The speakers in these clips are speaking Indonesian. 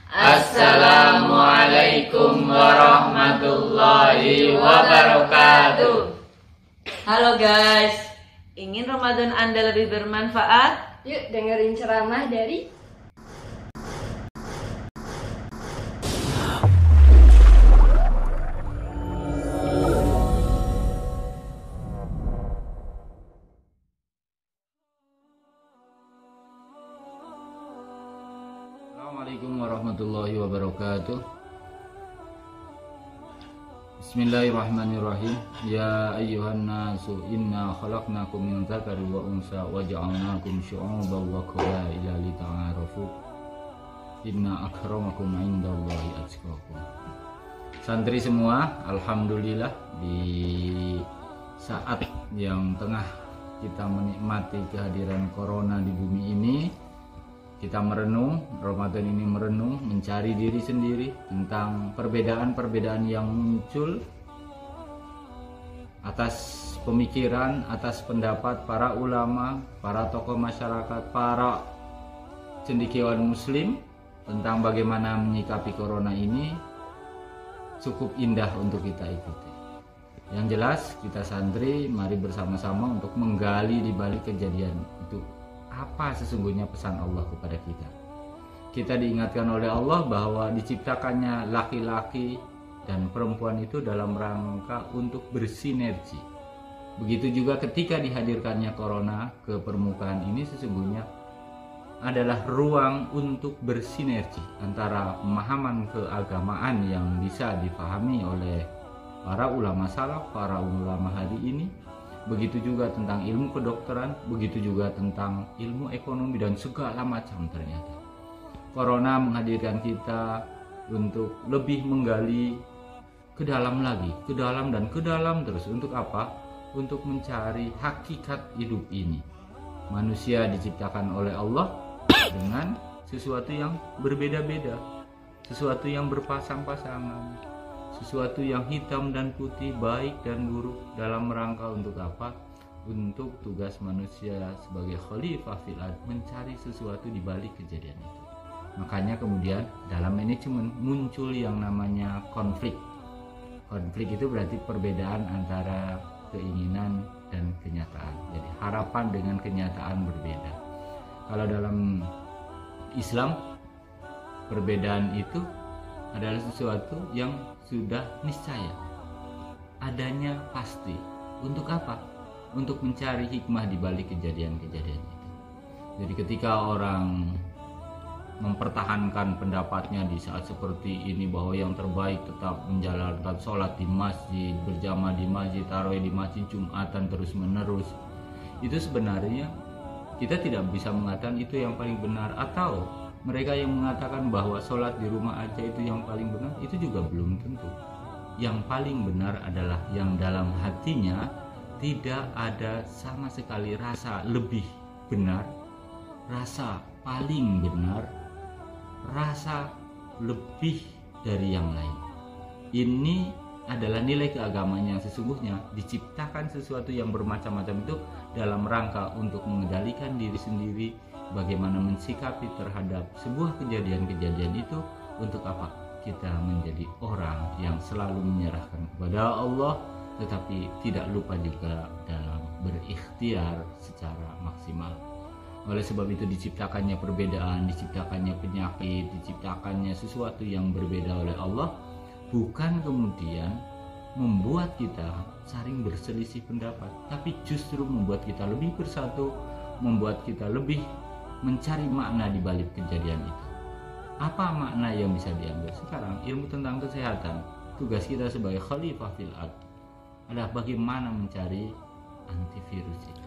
Assalamualaikum warahmatullahi wabarakatuh. Halo guys, ingin Ramadan Anda lebih bermanfaat? Yuk dengerin ceramah dari Assalamualaikum warahmatullahi wabarakatuh. Bismillahirrahmanirrahim. Ya ayyuhan nasu inna khalaqnakum min dzakari wa unsa wa ja'alnakum syu'uban wa qabaila lita'arafu. Inna akramakum 'indallahi atqakum. Santri semua, alhamdulillah di saat yang tengah kita menikmati kehadiran corona di bumi ini, kita merenung, Ramadan ini merenung, mencari diri sendiri tentang perbedaan-perbedaan yang muncul atas pemikiran, atas pendapat para ulama, para tokoh masyarakat, para cendekiawan muslim tentang bagaimana menyikapi corona ini cukup indah untuk kita ikuti. Yang jelas kita santri mari bersama-sama untuk menggali di balik kejadian itu. Apa sesungguhnya pesan Allah kepada kita? Kita diingatkan oleh Allah bahwa diciptakannya laki-laki dan perempuan itu dalam rangka untuk bersinergi. Begitu juga ketika dihadirkannya corona ke permukaan ini sesungguhnya adalah ruang untuk bersinergi antara pemahaman keagamaan yang bisa dipahami oleh para ulama salaf, para ulama hari ini, begitu juga tentang ilmu kedokteran, begitu juga tentang ilmu ekonomi dan segala macam. Ternyata corona menghadirkan kita untuk lebih menggali ke dalam lagi, ke dalam dan ke dalam terus. Untuk apa? Untuk mencari hakikat hidup ini. Manusia diciptakan oleh Allah dengan sesuatu yang berbeda-beda, sesuatu yang berpasang-pasangan, sesuatu yang hitam dan putih, baik dan buruk, dalam rangka untuk apa? Untuk tugas manusia sebagai khalifah fil ard, mencari sesuatu di balik kejadian itu. Makanya kemudian dalam manajemen muncul yang namanya konflik. Konflik itu berarti perbedaan antara keinginan dan kenyataan. Jadi harapan dengan kenyataan berbeda. Kalau dalam Islam perbedaan itu adalah sesuatu yang sudah niscaya, adanya pasti. Untuk apa? Untuk mencari hikmah di balik kejadian-kejadian itu. Jadi ketika orang mempertahankan pendapatnya di saat seperti ini bahwa yang terbaik tetap menjalankan sholat di masjid, berjamaah di masjid, tarawih di masjid, Jumatan terus menerus, itu sebenarnya kita tidak bisa mengatakan itu yang paling benar. Atau mereka yang mengatakan bahwa sholat di rumah aja itu yang paling benar, itu juga belum tentu. Yang paling benar adalah yang dalam hatinya tidak ada sama sekali rasa lebih benar, rasa paling benar, rasa lebih dari yang lain. Ini adalah nilai keagamaan yang sesungguhnya. Diciptakan sesuatu yang bermacam-macam itu dalam rangka untuk mengendalikan diri sendiri, bagaimana mensikapi terhadap sebuah kejadian-kejadian itu. Untuk apa? Kita menjadi orang yang selalu menyerahkan kepada Allah, tetapi tidak lupa juga dalam berikhtiar secara maksimal. Oleh sebab itu diciptakannya perbedaan, diciptakannya penyakit, diciptakannya sesuatu yang berbeda oleh Allah, bukan kemudian membuat kita saling berselisih pendapat, tapi justru membuat kita lebih bersatu, membuat kita lebih mencari makna di balik kejadian itu. Apa makna yang bisa diambil? Sekarang ilmu tentang kesehatan, tugas kita sebagai khalifah fil ard adalah bagaimana mencari antivirus itu.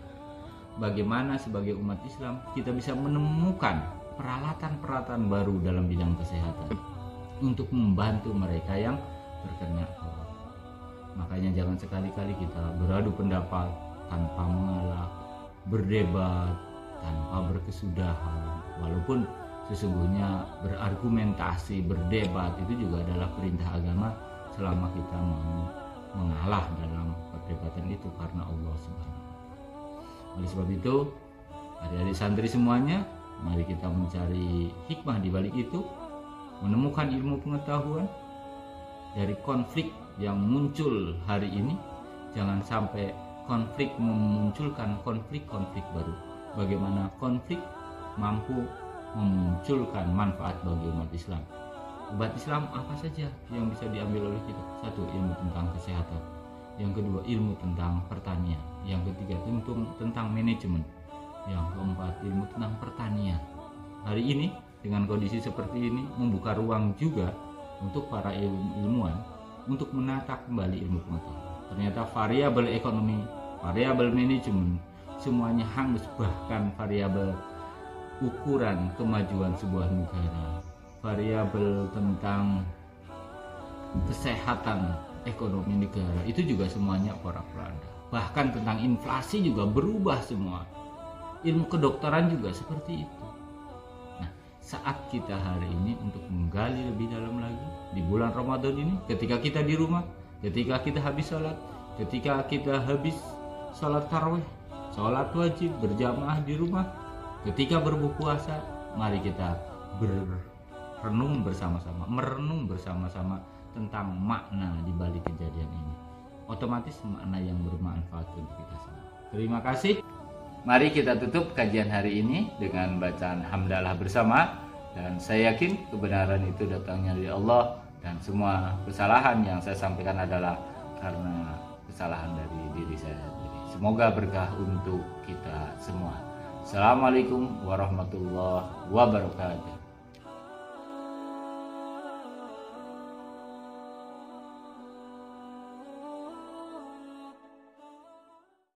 Bagaimana sebagai umat Islam kita bisa menemukan peralatan-peralatan baru dalam bidang kesehatan untuk membantu mereka yang terkena corona. Makanya jangan sekali-kali kita beradu pendapat tanpa mengalah, berdebat tanpa berkesudahan. Walaupun sesungguhnya berargumentasi, berdebat itu juga adalah perintah agama selama kita mau mengalah dalam perdebatan itu karena Allah Subhanahu wa Ta'ala. Oleh sebab itu, adik-adik santri semuanya, mari kita mencari hikmah di balik itu. menemukan ilmu pengetahuan dari konflik yang muncul hari ini. Jangan sampai konflik memunculkan konflik-konflik baru. Bagaimana konflik mampu memunculkan manfaat bagi umat Islam. Umat Islam apa saja yang bisa diambil oleh kita? Satu, ilmu tentang kesehatan. Yang kedua, ilmu tentang pertanian. Yang ketiga, tentang manajemen. Yang keempat, ilmu tentang pertanian. Hari ini dengan kondisi seperti ini membuka ruang juga untuk para ilmuwan untuk menata kembali ilmu pengetahuan. Ternyata variabel ekonomi, variabel manajemen, semuanya hangus, bahkan variabel ukuran kemajuan sebuah negara, variabel tentang kesehatan ekonomi negara, itu juga semuanya porak-poranda. Bahkan tentang inflasi juga berubah semua. Ilmu kedokteran juga seperti itu. Nah, saat kita hari ini untuk menggali lebih dalam lagi di bulan Ramadan ini, ketika kita di rumah, ketika kita habis sholat, ketika kita habis sholat tarawih, sholat wajib berjamaah di rumah, ketika berpuasa, mari kita merenung bersama-sama tentang makna di balik kejadian ini. Otomatis makna yang bermanfaat untuk kita semua. Terima kasih. Mari kita tutup kajian hari ini dengan bacaan hamdalah bersama, dan saya yakin kebenaran itu datangnya dari Allah, dan semua kesalahan yang saya sampaikan adalah karena kesalahan dari diri saya sendiri. Semoga berkah untuk kita semua. Assalamualaikum warahmatullahi wabarakatuh.